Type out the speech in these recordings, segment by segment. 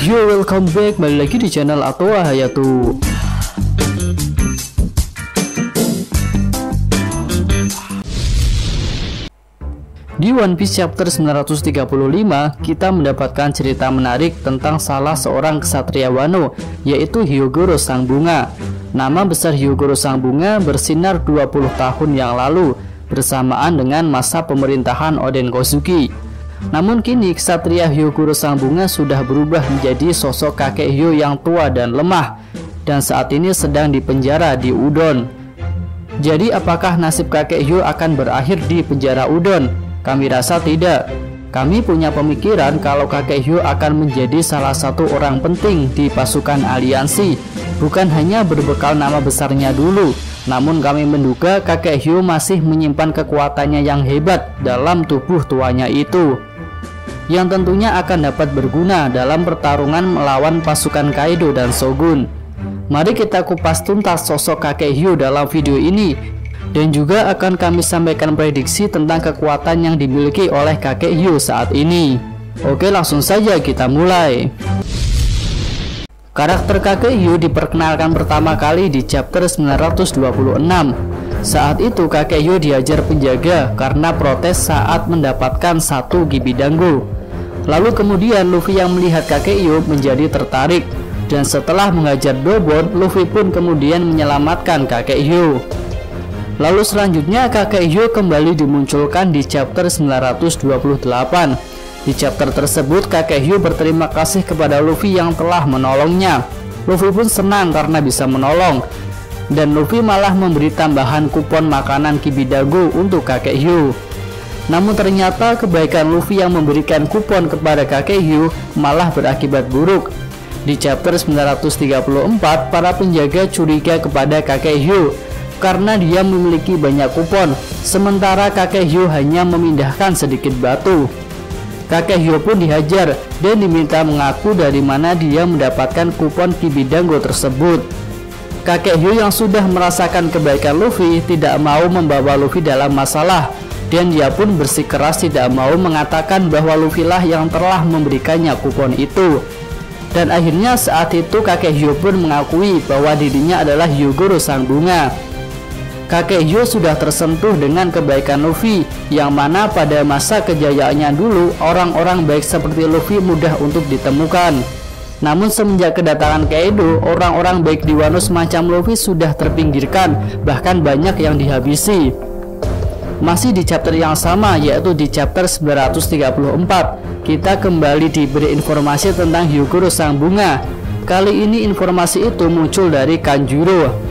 Yo, welcome back, balik lagi di channel Atoa Hayato. Di One Piece chapter 935, kita mendapatkan cerita menarik tentang salah seorang ksatria Wano, yaitu Hyogoro Sang Bunga. Nama besar Hyogoro Sang Bunga bersinar 20 tahun yang lalu, bersamaan dengan masa pemerintahan Oden Kozuki. Namun kini ksatria Hyogoro Sang Bunga sudah berubah menjadi sosok kakek Hyo yang tua dan lemah, dan saat ini sedang dipenjara di Udon. Jadi apakah nasib kakek Hyo akan berakhir di penjara Udon? Kami rasa tidak. Kami punya pemikiran kalau kakek Hyo akan menjadi salah satu orang penting di pasukan aliansi, bukan hanya berbekal nama besarnya dulu. Namun kami menduga kakek Hyo masih menyimpan kekuatannya yang hebat dalam tubuh tuanya itu, yang tentunya akan dapat berguna dalam pertarungan melawan pasukan Kaido dan Shogun. Mari kita kupas tuntas sosok kakek Hyo dalam video ini, dan juga akan kami sampaikan prediksi tentang kekuatan yang dimiliki oleh kakek Hyo saat ini. Oke, langsung saja kita mulai. Karakter kakek Hyo diperkenalkan pertama kali di chapter 926. Saat itu kakek Hyo diajar penjaga karena protes saat mendapatkan satu gibi dango. Lalu kemudian Luffy yang melihat kakek Hyo menjadi tertarik, dan setelah mengajar Dobon, Luffy pun kemudian menyelamatkan kakek Hyo. Lalu selanjutnya kakek Hyo kembali dimunculkan di chapter 928. Di chapter tersebut kakek Hyo berterima kasih kepada Luffy yang telah menolongnya. Luffy pun senang karena bisa menolong, dan Luffy malah memberi tambahan kupon makanan Kibidago untuk kakek Hyo. Namun ternyata kebaikan Luffy yang memberikan kupon kepada kakek Hyo malah berakibat buruk. Di chapter 934, para penjaga curiga kepada kakek Hyo karena dia memiliki banyak kupon, sementara kakek Hyo hanya memindahkan sedikit batu. Kakek Hyo pun dihajar dan diminta mengaku dari mana dia mendapatkan kupon Kibidango tersebut. Kakek Hyo yang sudah merasakan kebaikan Luffy tidak mau membawa Luffy dalam masalah, dan dia pun bersikeras tidak mau mengatakan bahwa Luffy lah yang telah memberikannya kupon itu. Dan akhirnya saat itu kakek Hyo pun mengakui bahwa dirinya adalah Hyogoro Sang Bunga. Kakek Hyo sudah tersentuh dengan kebaikan Luffy, yang mana pada masa kejayaannya dulu orang-orang baik seperti Luffy mudah untuk ditemukan. Namun semenjak kedatangan Kaido, orang-orang baik di Wano semacam Luffy sudah terpinggirkan, bahkan banyak yang dihabisi. Masih di chapter yang sama, yaitu di chapter 934, kita kembali diberi informasi tentang Hyogoro Sang Bunga. Kali ini informasi itu muncul dari Kanjuro.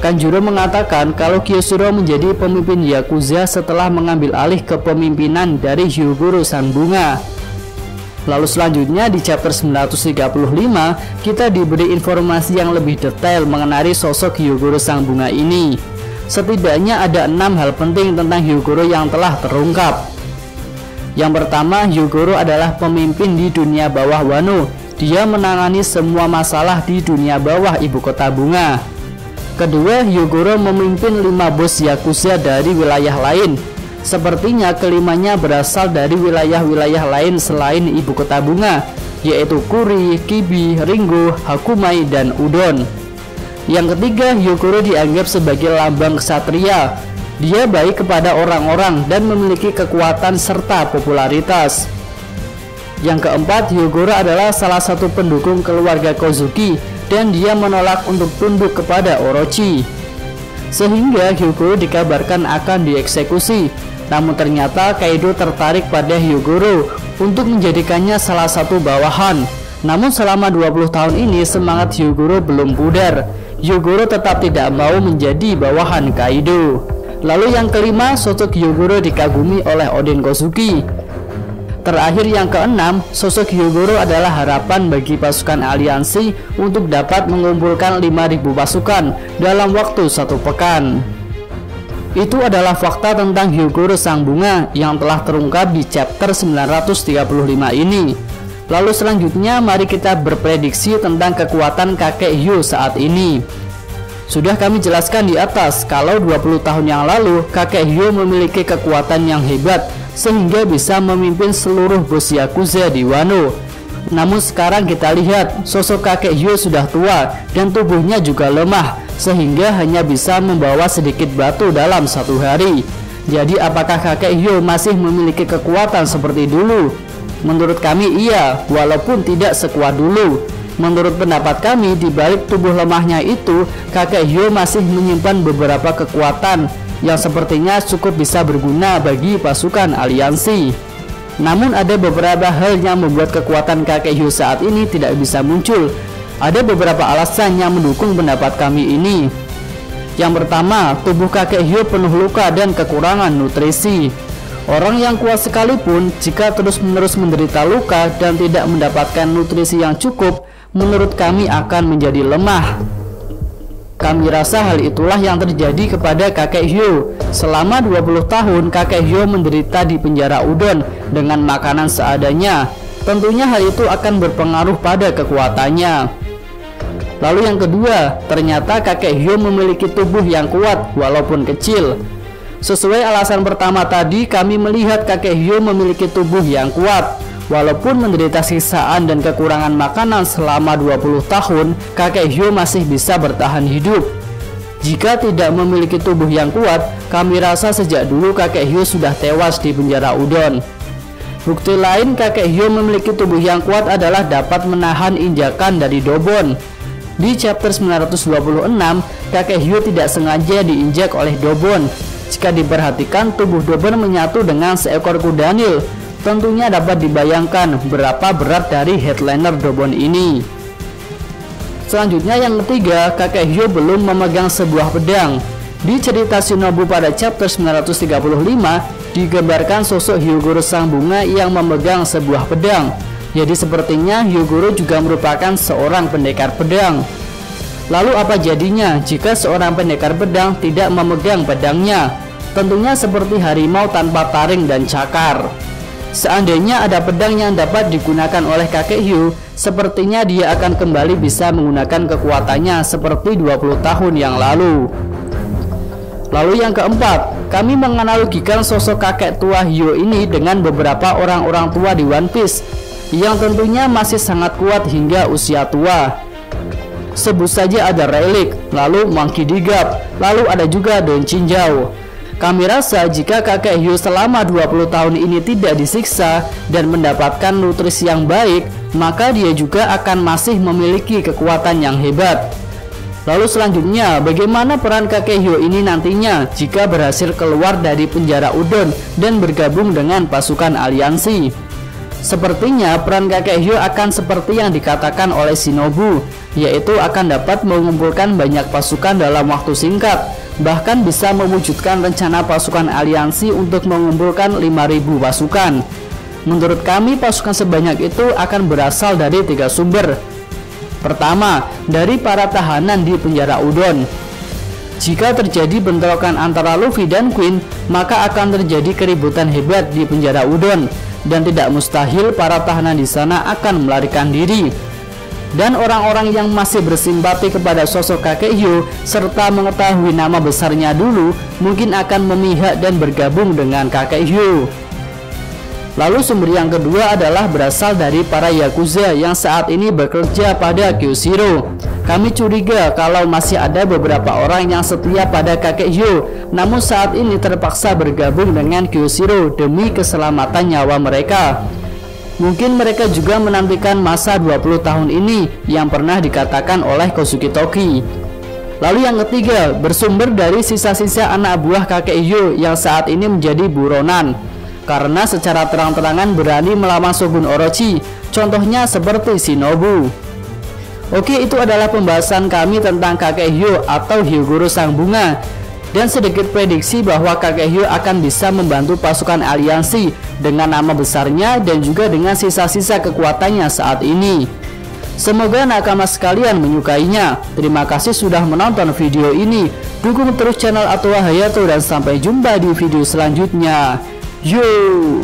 Kanjuro mengatakan kalau Kyosuro menjadi pemimpin Yakuza setelah mengambil alih kepemimpinan dari Hyogoro Sang Bunga. Lalu selanjutnya di chapter 935, kita diberi informasi yang lebih detail mengenai sosok Hyogoro Sang Bunga ini. Setidaknya ada 6 hal penting tentang Hyogoro yang telah terungkap. Yang pertama, Hyogoro adalah pemimpin di dunia bawah Wano. Dia menangani semua masalah di dunia bawah ibu kota bunga. Kedua, Hyogoro memimpin 5 bos Yakuza dari wilayah lain. Sepertinya kelimanya berasal dari wilayah-wilayah lain selain ibu kota bunga, yaitu Kuri, Kibi, Ringo, Hakumai, dan Udon. Yang ketiga, Hyogoro dianggap sebagai lambang ksatria. Dia baik kepada orang-orang dan memiliki kekuatan serta popularitas. Yang keempat, Hyogoro adalah salah satu pendukung keluarga Kozuki, dan dia menolak untuk tunduk kepada Orochi. Sehingga Hyogoro dikabarkan akan dieksekusi. Namun ternyata Kaido tertarik pada Hyogoro untuk menjadikannya salah satu bawahan. Namun selama 20 tahun ini semangat Hyogoro belum pudar. Hyogoro tetap tidak mau menjadi bawahan Kaido. Lalu yang kelima, sosok Hyogoro dikagumi oleh Oden Kozuki. Terakhir yang keenam, sosok Hyogoro adalah harapan bagi pasukan aliansi untuk dapat mengumpulkan 5.000 pasukan dalam waktu 1 pekan. Itu adalah fakta tentang Hyogoro Sang Bunga yang telah terungkap di chapter 935 ini. Lalu selanjutnya mari kita berprediksi tentang kekuatan kakek Hyo saat ini. Sudah kami jelaskan di atas kalau 20 tahun yang lalu kakek Hyo memiliki kekuatan yang hebat sehingga bisa memimpin seluruh bos Yakuza di Wano. Namun sekarang kita lihat sosok kakek Hyo sudah tua dan tubuhnya juga lemah, sehingga hanya bisa membawa sedikit batu dalam satu hari. Jadi apakah kakek Hyo masih memiliki kekuatan seperti dulu? Menurut kami iya, walaupun tidak sekuat dulu. Menurut pendapat kami, di balik tubuh lemahnya itu, kakek Hyo masih menyimpan beberapa kekuatan yang sepertinya cukup bisa berguna bagi pasukan aliansi. Namun ada beberapa hal yang membuat kekuatan kakek Hyo saat ini tidak bisa muncul. Ada beberapa alasan yang mendukung pendapat kami ini. Yang pertama, tubuh kakek Hyo penuh luka dan kekurangan nutrisi. Orang yang kuat sekalipun, jika terus-menerus menderita luka dan tidak mendapatkan nutrisi yang cukup, menurut kami akan menjadi lemah. Kami rasa hal itulah yang terjadi kepada kakek Hyo. Selama 20 tahun kakek Hyo menderita di penjara udon dengan makanan seadanya. Tentunya hal itu akan berpengaruh pada kekuatannya. Lalu yang kedua, ternyata kakek Hyo memiliki tubuh yang kuat walaupun kecil. Sesuai alasan pertama tadi, kami melihat kakek Hyo memiliki tubuh yang kuat. Walaupun menderita siksaan dan kekurangan makanan selama 20 tahun, kakek Hyo masih bisa bertahan hidup. Jika tidak memiliki tubuh yang kuat, kami rasa sejak dulu kakek Hyo sudah tewas di penjara udon. Bukti lain kakek Hyo memiliki tubuh yang kuat adalah dapat menahan injakan dari Dobon. Di chapter 926, kakek Hyo tidak sengaja diinjak oleh Dobon. Jika diperhatikan, tubuh Dobon menyatu dengan seekor kuda Nil. Tentunya dapat dibayangkan berapa berat dari headliner Dobon ini. Selanjutnya yang ketiga, kakek Hyo belum memegang sebuah pedang. Di cerita Shinobu pada chapter 935, digambarkan sosok Hyogoro sang bunga yang memegang sebuah pedang. Jadi sepertinya Hyogoro juga merupakan seorang pendekar pedang. Lalu apa jadinya jika seorang pendekar pedang tidak memegang pedangnya? Tentunya seperti harimau tanpa taring dan cakar. Seandainya ada pedang yang dapat digunakan oleh kakek Hyo, sepertinya dia akan kembali bisa menggunakan kekuatannya seperti 20 tahun yang lalu. Lalu yang keempat, kami menganalogikan sosok kakek tua Hyo ini dengan beberapa orang-orang tua di One Piece yang tentunya masih sangat kuat hingga usia tua. Sebut saja ada Rayleigh, lalu Monkey D. Garp, lalu ada juga Don Chinjao. Kami rasa jika kakek Hyo selama 20 tahun ini tidak disiksa dan mendapatkan nutrisi yang baik, maka dia juga akan masih memiliki kekuatan yang hebat. Lalu selanjutnya, bagaimana peran kakek Hyo ini nantinya jika berhasil keluar dari penjara udon dan bergabung dengan pasukan aliansi? Sepertinya peran kakek Hyo akan seperti yang dikatakan oleh Shinobu, yaitu akan dapat mengumpulkan banyak pasukan dalam waktu singkat. Bahkan bisa mewujudkan rencana pasukan aliansi untuk mengumpulkan 5.000 pasukan. Menurut kami pasukan sebanyak itu akan berasal dari 3 sumber. Pertama, dari para tahanan di penjara udon. Jika terjadi bentrokan antara Luffy dan Queen, maka akan terjadi keributan hebat di penjara udon, dan tidak mustahil para tahanan di sana akan melarikan diri. Dan orang-orang yang masih bersimpati kepada sosok kakek Hyo serta mengetahui nama besarnya dulu mungkin akan memihak dan bergabung dengan kakek Hyo. Lalu sumber yang kedua adalah berasal dari para Yakuza yang saat ini bekerja pada Kyushiro. Kami curiga kalau masih ada beberapa orang yang setia pada kakek Hyo, namun saat ini terpaksa bergabung dengan Kyushiro demi keselamatan nyawa mereka. Mungkin mereka juga menantikan masa 20 tahun ini yang pernah dikatakan oleh Kozuki Toki. Lalu yang ketiga, bersumber dari sisa-sisa anak buah kakek Hyo yang saat ini menjadi buronan, karena secara terang-terangan berani melawan Shogun Orochi, contohnya seperti Shinobu. Oke, itu adalah pembahasan kami tentang kakek Hyo atau Hyogoro sang bunga, dan sedikit prediksi bahwa kakek Hyo akan bisa membantu pasukan aliansi dengan nama besarnya dan juga dengan sisa-sisa kekuatannya saat ini. Semoga nakama sekalian menyukainya. Terima kasih sudah menonton video ini. Dukung terus channel Atowa Hayato dan sampai jumpa di video selanjutnya. Yo.